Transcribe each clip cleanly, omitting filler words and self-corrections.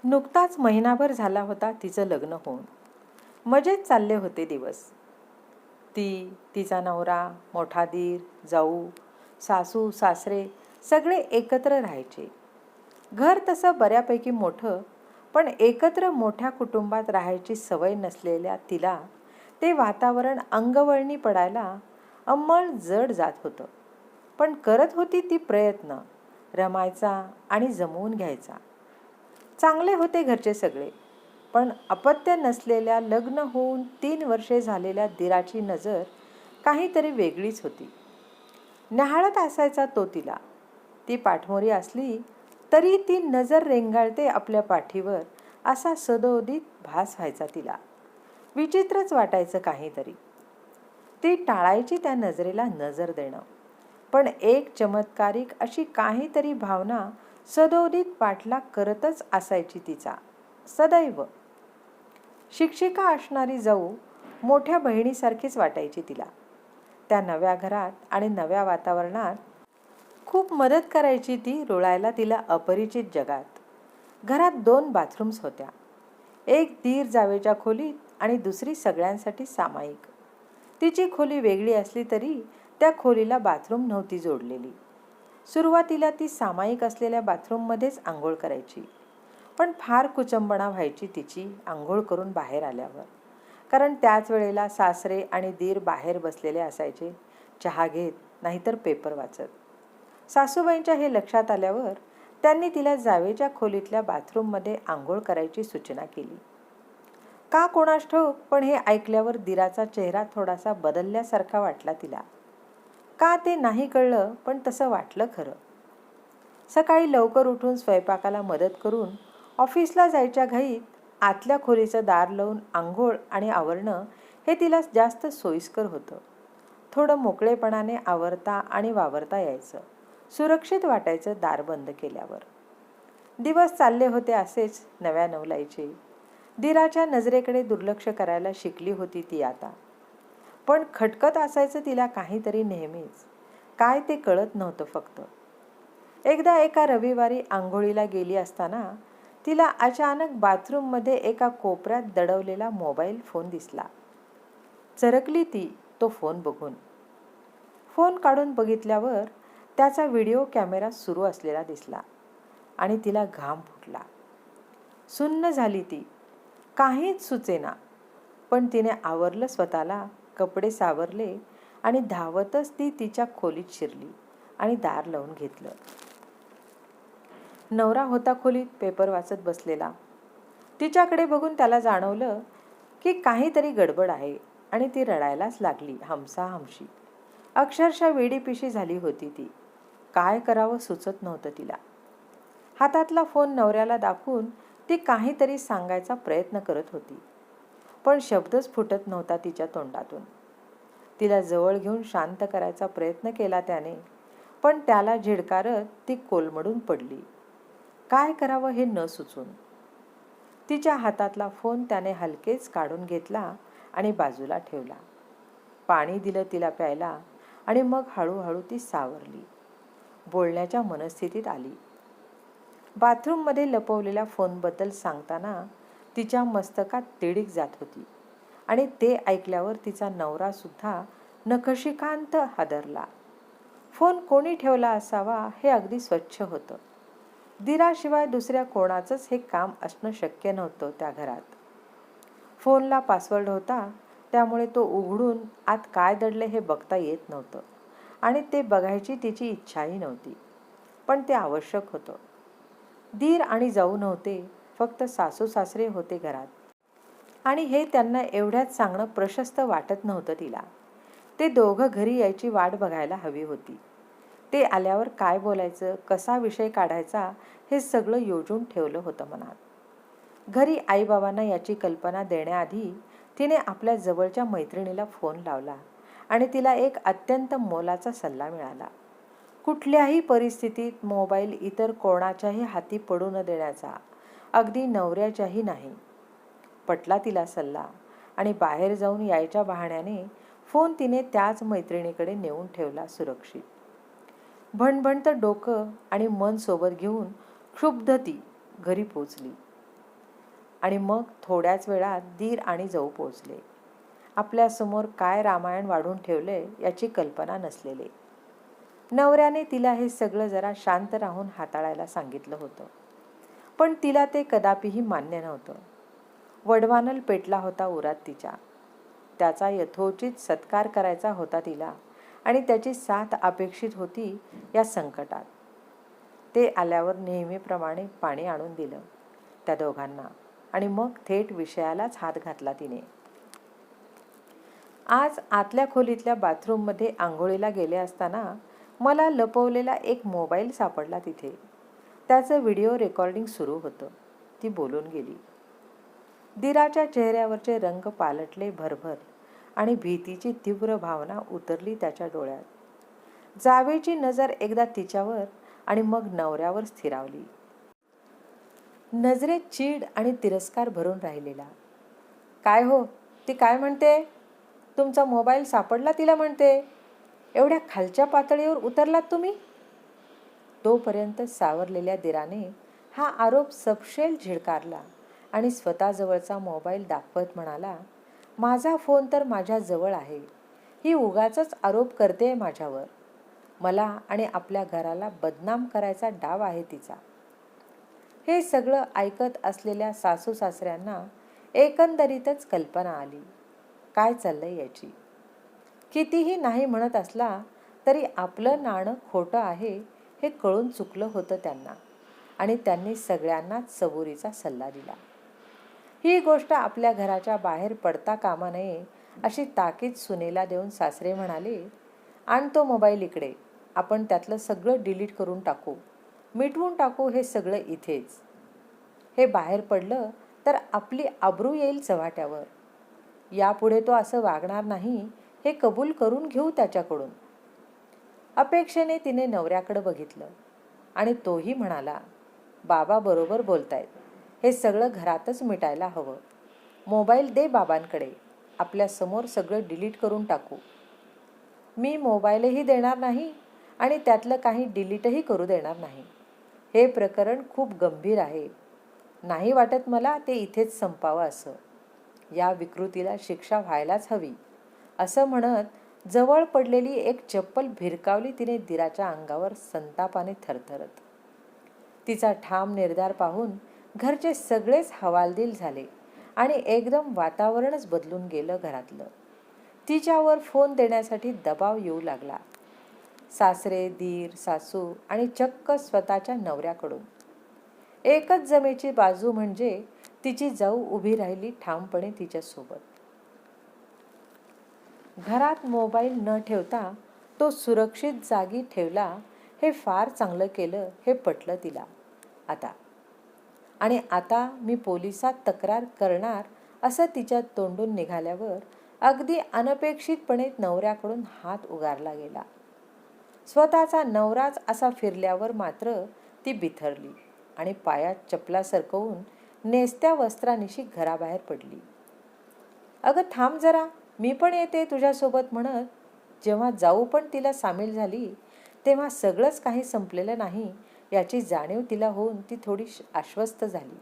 नुकताच महिनाभर झाला होता तिचं लग्न होऊन. मजेत चालले होते दिवस. तिचा नवरा, मोठा दीर, जाऊ, सासू सासरे सगळे एकत्र राहायचे. घर तसं बऱ्यापैकी मोठं, पण एकत्र मोठ्या कुटुंबात राहायची सवय नसलेल्या तिला ते वातावरण अंगवळणी पडायला अंमळ जड जात होतं. पण करत होती ती प्रयत्न, रमायचा आणि जमवून घ्यायचा. चांगले होते घरचे सगळे, पण अपत्य नसलेल्या लग्न होऊन 3 वर्षे झालेल्या दिराची नजर काहीतरी वेगळीच होती. न्याहाळत असायचा तो तिला. ती पाठमोरी असली तरी ती नजर रेंगाळते आपल्या पाठीवर असा सदोदित भास व्हायचा तिला. विचित्रच वाटायचं काहीतरी. ती टाळायची त्या नजरेला नजर देणं, पण एक चमत्कारिक अशी काहीतरी भावना सदोदित पाठलाग करतच असायची तिचा सदैव. शिक्षिका असणारी जाऊ मोठ्या बहिणीसारखीच वाटायची तिला. त्या नव्या घरात आणि नव्या वातावरणात खूप मदत करायची ती रुळायला तिला अपरिचित जगात. घरात 2 बाथरूम्स होत्या. एक दीर जावेच्या खोलीत आणि दुसरी सगळ्यांसाठी सामायिक. तिची खोली वेगळी असली तरी त्या खोलीला बाथरूम नव्हती जोडलेली. सुरुवातीला ती सामायिक असलेल्या बाथरूममध्येच आंघोळ करायची, पण फार कुचंबणा व्हायची तिची आंघोळ करून बाहेर आल्यावर. कारण त्याच वेळेला सासरे आणि दीर बाहेर बसलेले असायचे, चहा घेत नाहीतर पेपर वाचत. सासूबाईंच्या हे लक्षात आल्यावर त्यांनी तिला जावेच्या खोलीतल्या बाथरूममध्ये आंघोळ करायची सूचना केली. का कोणास ठाऊक, पण हे ऐकल्यावर दीराचा चेहरा थोडासा बदलल्यासारखा वाटला तिला. का ते नाही कळलं, पण तसं वाटलं खरं. सकाळी लवकर उठून स्वयंपाकाला मदत करून ऑफिसला जायच्या घाईत आतल्या खोलीचं दार लावून आंघोळ आणि आवरणं हे तिला जास्त सोयीस्कर होतं. थोडं मोकळेपणाने आवरता आणि वावरता यायचं. सुरक्षित वाटायचं दार बंद केल्यावर. दिवस चालले होते असेच नव्या नवलाईचे. दीराच्या नजरेकडे दुर्लक्ष करायला शिकली होती ती आता. पण खटकत असायचं तिला काहीतरी नेहमीच. काय ते कळत नव्हतं फक्त. एकदा एका रविवारी आंघोळीला गेली असताना तिला अचानक बाथरूममध्ये एका कोपऱ्यात दडवलेला मोबाईल फोन दिसला. चरकली ती तो फोन बघून. फोन काढून बघितल्यावर त्याचा व्हिडिओ कॅमेरा सुरू असलेला दिसला आणि तिला घाम फुटला. सुन्न झाली ती. काहीच सुचेना. पण तिने आवरलं स्वतःला, कपडे सावरले आणि धावतच ती तिच्या खोलीत शिरली आणि दार लावून घेतलं. नवरा होता खोलीत पेपर वाचत बसलेला. तिच्याकडे बघून त्याला जाणवलं की काहीतरी गडबड आहे आणि ती रडायलाच लागली हमसाहमशी. अक्षरशः वेडीपिशी झाली होती ती. काय करावं सुचत नव्हतं तिला. हातातला फोन नवऱ्याला दाखवून ती काहीतरी सांगायचा प्रयत्न करत होती, पण शब्दच फुटत नव्हता तिच्या तोंडातून. तिला जवळ घेऊन शांत करायचा प्रयत्न केला त्याने, पण त्याला झिडकारत ती कोलमडून पडली. काय करावं हे न सुचून. तिच्या हातातला फोन त्याने हलकेच काढून घेतला आणि बाजूला ठेवला. पाणी दिलं तिला प्यायला आणि मग हळूहळू ती सावरली. बोलण्याच्या मनस्थितीत आली. बाथरूममध्ये लपवलेल्या फोनबद्दल सांगताना तिच्या मस्तकात तिडीक जात होती आणि ते ऐकल्यावर तिचा नवरासुद्धा नखशिखांत हादरला. फोन कोणी ठेवला असावा हे अगदी स्वच्छ होतं. दीराशिवाय दुसऱ्या कोणाचंच हे काम असणं शक्य नव्हतं त्या घरात. फोनला पासवर्ड होता, त्यामुळे तो उघडून आत काय दडले हे बघता येत नव्हतं आणि ते बघायची तिची इच्छाही नव्हती, पण ते आवश्यक होतं. दीर आणि जाऊ नव्हते, फक्त सासू सासरे होते घरात. आणि हे त्यांना एवढ्यात सांगणं प्रशस्त वाटत नव्हतं तिला. ते दोघं घरी यायची वाट बघायला हवी होती. ते आल्यावर काय बोलायचं, कसा विषय काढायचा हे सगळं योजून ठेवलं होतं मनात. घरी आईबाबांना याची कल्पना देण्याआधी तिने आपल्या जवळच्या मैत्रिणीला फोन लावला आणि तिला एक अत्यंत मोलाचा सल्ला मिळाला. कुठल्याही परिस्थितीत मोबाईल इतर कोणाच्याही हाती पडू न देण्याचा, अगदी नवऱ्याच्याही नाही. पटला तिला सल्ला आणि बाहेर जाऊन यायच्या बहाण्याने फोन तिने त्याच मैत्रिणीकडे नेऊन ठेवला सुरक्षित. भणभणतं डोकं आणि मन सोबत घेऊन क्षुब्ध ती घरी पोचली. आणि मग थोड्याच वेळात दीर आणि जाऊ पोचले. आपल्यासमोर काय रामायण वाढून ठेवले याची कल्पना नसलेले. नवऱ्याने तिला हे सगळं जरा शांत राहून हाताळायला सांगितलं होतं, पण तिला ते कदापिही मान्य नव्हतं. वडवानल पेटला होता उरात तिच्या. त्याचा यथोचित सत्कार करायचा होता तिला आणि त्याची साथ अपेक्षित होती या संकटात. ते आल्यावर नेहमीप्रमाणे पाणी आणून दिलं त्या दोघांना आणि मग थेट विषयालाच हात घातला तिने. आज आतल्या खोलीतल्या बाथरूममध्ये आंघोळीला गेले असताना मला लपवलेला एक मोबाईल सापडला तिथे. त्याचं व्हिडिओ रेकॉर्डिंग सुरू होतं. ती बोलून गेली. दिराच्या चेहऱ्यावरचे रंग पालटले भरभर आणि भीतीची तीव्र भावना उतरली त्याच्या डोळ्यात. जावेची नजर एकदा तिच्यावर आणि मग नवऱ्यावर स्थिरावली. नजरेत चीड आणि तिरस्कार भरून राहिलेला. काय हो, ती काय म्हणते? तुमचा मोबाईल सापडला तिला म्हणते. एवढ्या खालच्या पातळीवर उतरलात तुम्ही? तोपर्यंत सावरलेल्या दिराने हा आरोप सपशेल झिडकारला आणि स्वतःजवळचा मोबाईल दाखवत म्हणाला, माझा फोन तर माझ्याजवळ आहे. ही उगाचच आरोप करते माझ्यावर. मला आणि आपल्या घराला बदनाम करायचा डाव आहे तिचा. हे सगळं ऐकत असलेल्या सासू सासऱ्यांना एकंदरीतच कल्पना आली काय चाललंय याची. कितीही नाही म्हणत असला तरी आपलं नाणं खोटं आहे हे कळून चुकलं होतं त्यांना आणि त्यांनी सगळ्यांनाच सबुरीचा सल्ला दिला. ही गोष्ट आपल्या घराच्या बाहेर पडता कामा नये अशी ताकीद सुनेला देऊन सासरे म्हणाले, आण तो मोबाईल इकडे. आपण त्यातलं सगळं डिलीट करून टाकू, मिटवून टाकू हे सगळं इथेच. हे बाहेर पडलं तर आपली आबरू येईल चव्हाट्यावर. यापुढे तो असं वागणार नाही हे कबूल करून घेऊ त्याच्याकडून. अपेक्षेने तिने नवऱ्याकडे बघितलं आणि तोही म्हणाला, बाबा बरोबर बोलतायत. हे सगळं घरातच मिटायला हवं. मोबाईल दे बाबांकडे. आपल्यासमोर सगळं डिलीट करून टाकू. मी मोबाईलही देणार नाही आणि त्यातलं काही डिलीटही करू देणार नाही. हे प्रकरण खूप गंभीर आहे. नाही वाटत मला ते इथेच संपावं असं. या विकृतीला शिक्षा व्हायलाच हवी. असं म्हणत जवळ पडलेली एक चप्पल भिरकावली तिने दिराच्या अंगावर संतापाने थरथरत. तिचा ठाम निर्धार पाहून घरचे सगळेच हवालदिल झाले आणि एकदम वातावरणच बदलून गेलं घरातलं. तिच्यावर फोन देण्यासाठी दबाव येऊ लागला. सासरे, दीर, सासू आणि चक्क स्वतःच्या नवऱ्याकडून. एकच जमेची बाजू म्हणजे तिची जाऊ उभी राहिली ठामपणे तिच्यासोबत. घरात मोबाईल न ठेवता तो सुरक्षित जागी ठेवला हे फार चांगलं केलं हे पटलं तिला आता. आणि आता मी पोलिसात तक्रार करणार असं तिच्या तोंडून निघाल्यावर अगदी अनपेक्षितपणे नवऱ्याकडून हात उगारला गेला. स्वतःचा नवराच असा फिरल्यावर मात्र ती बिथरली आणि पायात चपला सरकवून नेसत्या वस्त्रानिशी घराबाहेर पडली. अगं थांब जरा, मी पण येते तुझ्यासोबत म्हणत जेव्हा जाऊ पण तिला सामील झाली तेव्हा सगळंच काही संपलेलं नाही याची जाणीव तिला होऊन ती थोडी आश्वस्त झाली.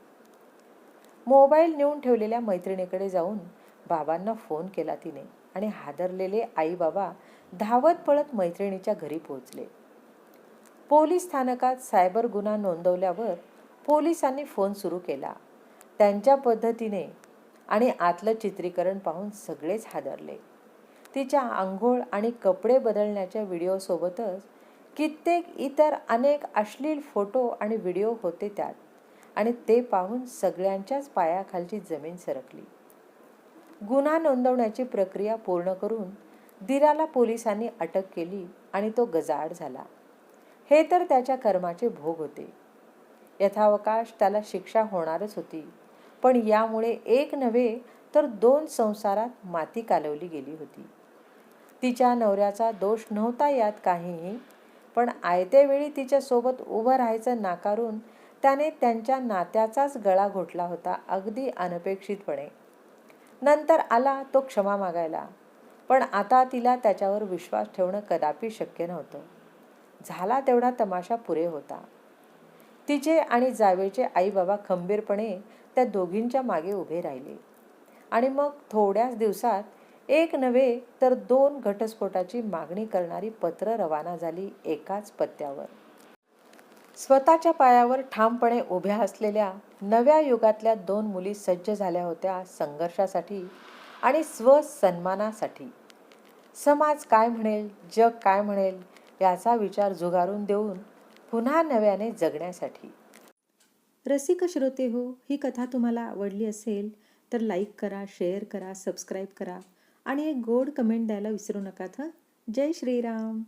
मोबाईल नेऊन ठेवलेल्या मैत्रिणीकडे जाऊन बाबांना फोन केला तिने आणि हादरलेले आई बाबा धावत पळत मैत्रिणीच्या घरी पोहोचले. पोलीस स्थानकात सायबर गुन्हा नोंदवल्यावर पोलिसांनी फोन सुरू केला त्यांच्या पद्धतीने आणि आतलं चित्रीकरण पाहून सगळेच हादरले. तिच्या आंघोळ आणि कपडे बदलण्याच्या व्हिडिओसोबतच कित्येक इतर अनेक अश्लील फोटो आणि व्हिडिओ होते त्यात आणि ते पाहून सगळ्यांच्याच पायाखालची जमीन सरकली. गुन्हा नोंदवण्याची प्रक्रिया पूर्ण करून दिराला पोलिसांनी अटक केली आणि तो गजाआड झाला. हे तर त्याच्या कर्माचे भोग होते. यथावकाश त्याला शिक्षा होणारच होती, पण यामुळे एक नव्हे तर 2 संसारात माती कालवली गेली होती. तिच्या नवऱ्याचा दोष नव्हता यात काहीही, पण आयत्या वेळी तिच्यासोबत उभं राहायचं नाकारून त्याने त्यांच्या नात्याचाच गळा घोटला होता अगदी अनपेक्षितपणे. नंतर आला तो क्षमा मागायला, पण आता तिला त्याच्यावर विश्वास ठेवणं कदापि शक्य नव्हतं. झाला तेवढा तमाशा पुरे होता. तिचे आणि जावेचे आई बाबा खंबीरपणे त्या दोघींच्या मागे उभे राहिले. आणि मग थोड्याच दिवसात एक नव्हे तर 2 घटस्फोटाची मागणी करणारी पत्र रवाना झाली एकाच पत्त्यावर. स्वतःच्या पायावर ठामपणे उभ्या असलेल्या नव्या युगातल्या 2 मुली सज्ज झाल्या होत्या संघर्षासाठी आणि स्वसन्मानासाठी. समाज काय म्हणेल, जग काय म्हणेल याचा विचार झुगारून देऊन पुन्हा नव्याने जगण्यासाठी. रसिक श्रोते हो, ही कथा तुम्हाला आवडली असेल तर लाईक करा, शेअर करा, सबस्क्राईब करा आणि एक गोड कमेंट द्यायला विसरू नका. जय श्रीराम.